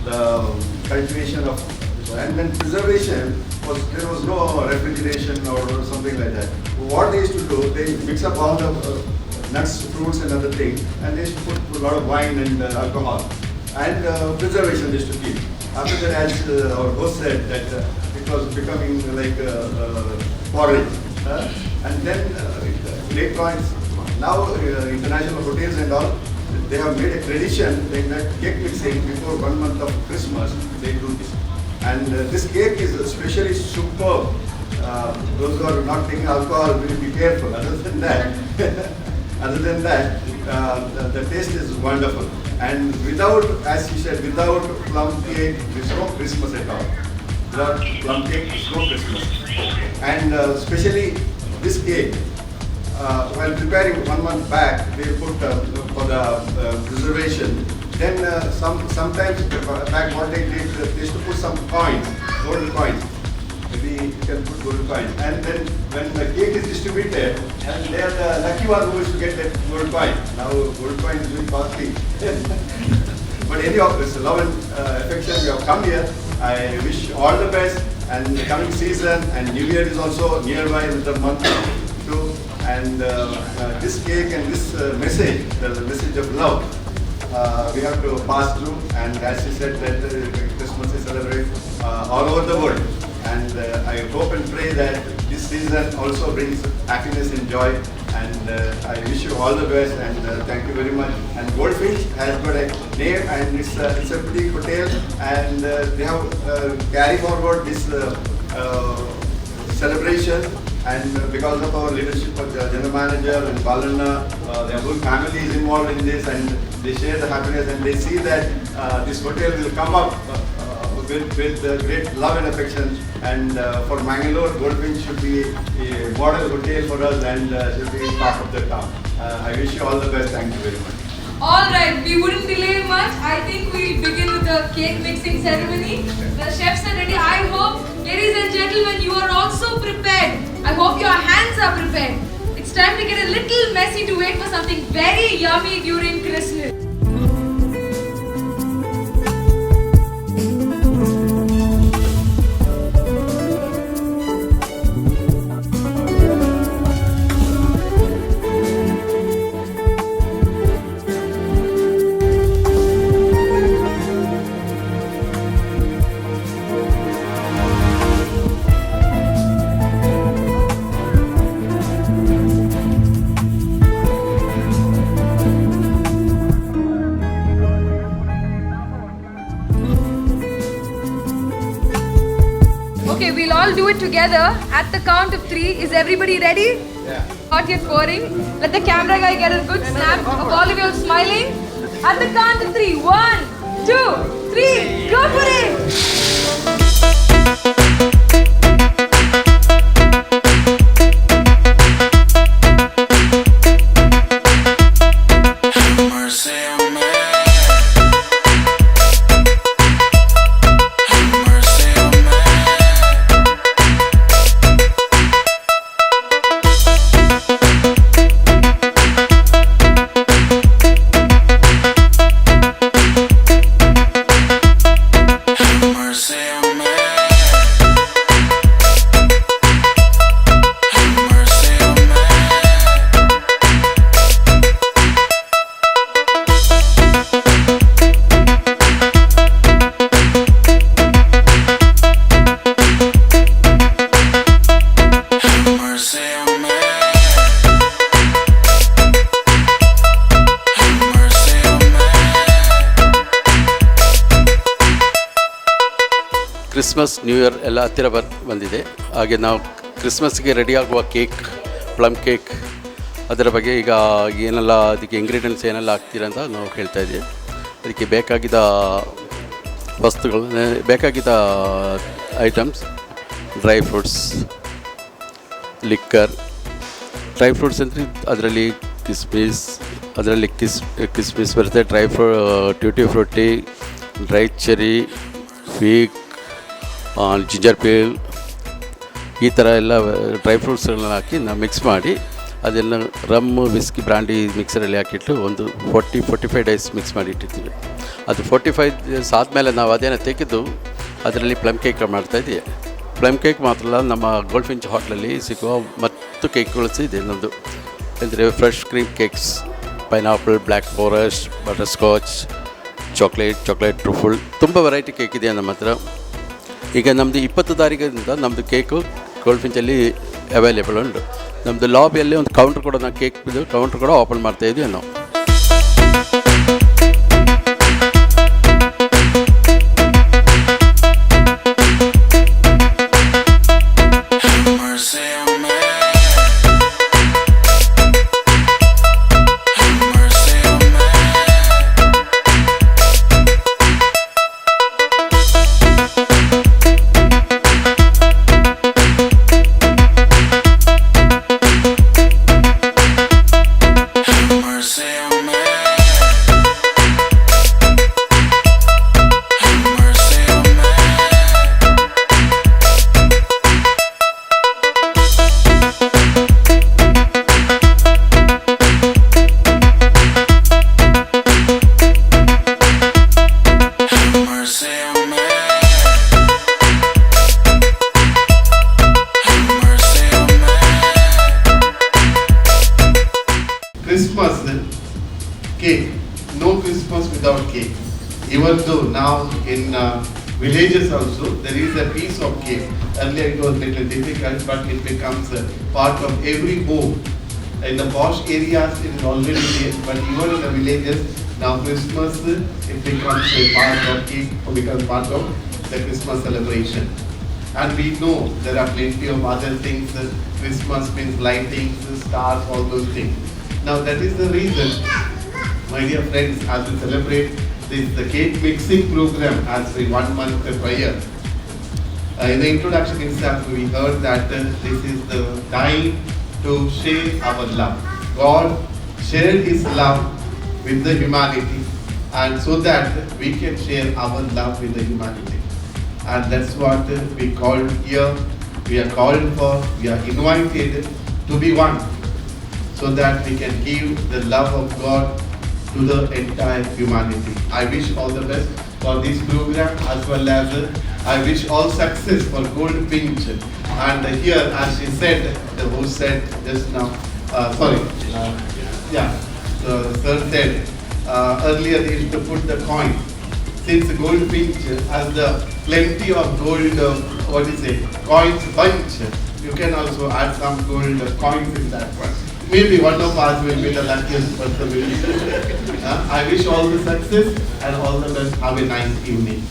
the cultivation of, and then preservation there was no refrigeration or something like that. What they used to do, they mix up all the nuts, fruits and other things, and they used to put a lot of wine and alcohol, and preservation they used to keep. After that, as our host said, that it was becoming like porridge, and then later on, now international hotels and all, they have made a tradition in that cake mixing before 1 month of Christmas, they do this. And this cake is especially superb. Those who are not taking alcohol will be careful. Other than that, the taste is wonderful. And without, as you said, without plum cake, there's no Christmas at all. Without plum cake, there's no Christmas. And especially this cake, while preparing 1 month back, they put for the preservation. Then sometimes back what they did, they used to put some coins, gold coins. Maybe you can put gold coins. And then when the cake is distributed, and they are the lucky one who is to get that gold coin. Now gold coin is very costly. But anyhow, it's love and affection. We have come here. I wish all the best. And the coming season and New Year is also nearby with the month too. And this cake and this message, the message of love, we have to pass through. And as you said, that Christmas is celebrated all over the world. And I hope and pray that this season also brings happiness and joy. And I wish you all the best, and thank you very much. And Goldfinch has got a name, and it's a pretty hotel, and they have carried forward this celebration. And because of our leadership of the general manager and Balana, their whole family is involved in this, and they share the happiness, and they see that this hotel will come up with great love and affection. And for Mangalore, Goldfinch should be a model hotel for us, and should be part of the town. I wish you all the best. Thank you very much. Alright, we wouldn't delay much. I think we'll begin with the cake mixing ceremony. The chefs are ready. I hope, ladies and gentlemen, you are also prepared. I hope your hands are prepared. It's time to get a little messy to wait for something very yummy during Christmas. Okay, we'll all do it together at the count of 3. Is everybody ready? Yeah. Not yet pouring. Let the camera guy get a good snap of all of you smiling. At the count of 3. 1, 2, 3. Go for it! Christmas new year ಎಲ್ಲ ಹತ್ತಿರ ಬಂದಿದೆ. ಹಾಗೆ ನಾವು ಕ್ರಿಸ್ಮಸ್ಗೆ ರೆಡಿಯಾಗುವ cake, plum cake, ಅದರ ಬಗ್ಗೆ ಈಗ ಏನೆಲ್ಲ ಅದಕ್ಕೆ ಇಂಗ್ರೀಡಿಯೆಂಟ್ಸ್ ಏನೆಲ್ಲ ಹಾಕ್ತೀರ ಅಂತ ನಾವು ಹೇಳ್ತಾ ಇದ್ದೀವಿ. ಅದಕ್ಕೆ ಬೇಕಾಗಿದ್ದ ವಸ್ತುಗಳು, ಬೇಕಾಗಿದ್ದ items: dry fruits, liquor. Dry fruits ಅಂದರೆ ಅದರಲ್ಲಿ ಕಿಸ್ಮಿಸ್ ಬರುತ್ತೆ, tutti frutti, dry cherry, fig, ginger peel, ಈ ಥರ ಎಲ್ಲ ಡ್ರೈ ಫ್ರೂಟ್ಸ್ಗಳನ್ನ ಹಾಕಿ ನಾವು ಮಿಕ್ಸ್ ಮಾಡಿ ಅದನ್ನು ರಮ್ಮು ವಿಸ್ಕಿ ಬ್ರ್ಯಾಂಡಿ ಮಿಕ್ಸರಲ್ಲಿ ಹಾಕಿಟ್ಟು ಒಂದು 45 ಡೇಸ್ ಮಿಕ್ಸ್ ಮಾಡಿ ಇಟ್ಟಿರ್ತೀವಿ. ಅದು 45 ಡೇಸ್ ಆದಮೇಲೆ ನಾವು ಅದೇನೋ ತೆಗೆದು ಅದರಲ್ಲಿ ಪ್ಲಮ್ ಕೇಕ್ ಮಾಡ್ತಾಯಿದ್ದೀವಿ. ಪ್ಲಮ್ ಕೇಕ್ ಮಾತ್ರ ಅಲ್ಲ, ನಮ್ಮ ಗೋಲ್ಡ್ ಫಿಂಚ್ ಹೋಟ್ಲಲ್ಲಿ ಸಿಗುವ ಮತ್ತು ಕೇಕ್ಗಳು ಇದೆ ನಮ್ಮದು. ಅಂದರೆ fresh cream cakes, pineapple, black forest, butter scotch, chocolate truffle, ತುಂಬ ವೆರೈಟಿ ಕೇಕ್ ಇದೆ ನಮ್ಮ ಹತ್ರ. ಈಗ ನಮ್ಮದು 20 ತಾರೀಕಿಂದ ನಮ್ಮದು ಕೇಕು ಗೋಲ್ಡ್ ಫಿಂಚಲ್ಲಿ ಅವೈಲೇಬಲ್ ಉಂಟು. ನಮ್ಮದು ಲಾಬಿಯಲ್ಲಿ ಒಂದು ಕೌಂಟ್ರ್ ಕೂಡ, ನಾವು ಕೇಕ್ ಕೌಂಟ್ರ್ ಕೂಡ ಓಪನ್ ಮಾಡ್ತಾಯಿದ್ವಿ ನಾವು. Christmas cake, no Christmas without cake. Even though now in villages also there is a piece of cake. Earlier it was little difficult, but it becomes a part of every home. In the posh areas it is already there, but even in the villages now Christmas it becomes a part of cake, or becomes part of the Christmas celebration. And we know there are plenty of other things. Christmas means lightings, stars, all those things. Now that is the reason, my dear friends, as we celebrate the cake mixing program as we 1 month prior. In the introduction itself, we heard that this is the time to share our love. God shared His love with the humanity, and so that we can share our love with the humanity. And that's what we called here. We are called for. We are invited to be one, so that we can give the love of God to the entire humanity. I wish all the best for this program, as well as I wish all success for Gold Pinch. And here, as she said, the host said just now, the sir said earlier they used to put the coin. Since Gold Pinch has the plenty of gold, coins bunch, you can also add some gold coins in that one. Maybe one of us will be the luckiest person. I wish all the success and all the best. Have a nice evening.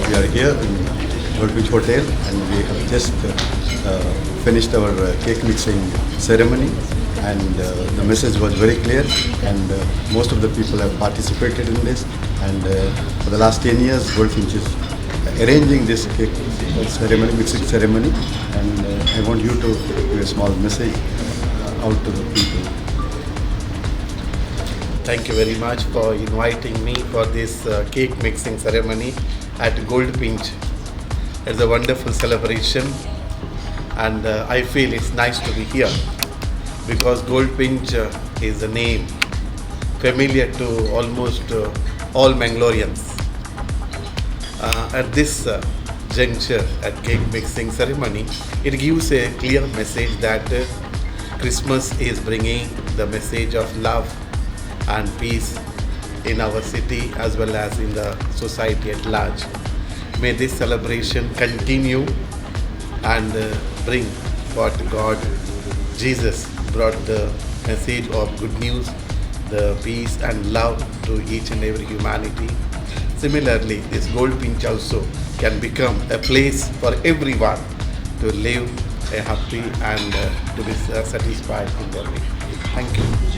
We are here in Gold Pinch Hotel, and we have just finished our cake mixing ceremony, and the message was very clear, and most of the people have participated in this, and for the last 10 years Gold Pinch is arranging this cake ceremony, mixing ceremony, and I want you to give a small message out to the people. Thank you very much for inviting me for this cake mixing ceremony at Gold Pinch. It's a wonderful celebration, and I feel it's nice to be here because Gold Pinch is a name familiar to almost all Mangaloreans. At this juncture, at cake mixing ceremony, it gives a clear message that Christmas is bringing the message of love and peace in our city as well as in the society at large. May this celebration continue and bring what God, Jesus, brought the message of good news, the peace and love to each and every humanity. Similarly, this gold pinch also can become a place for everyone to live a happy and to be satisfied in their life. Thank you.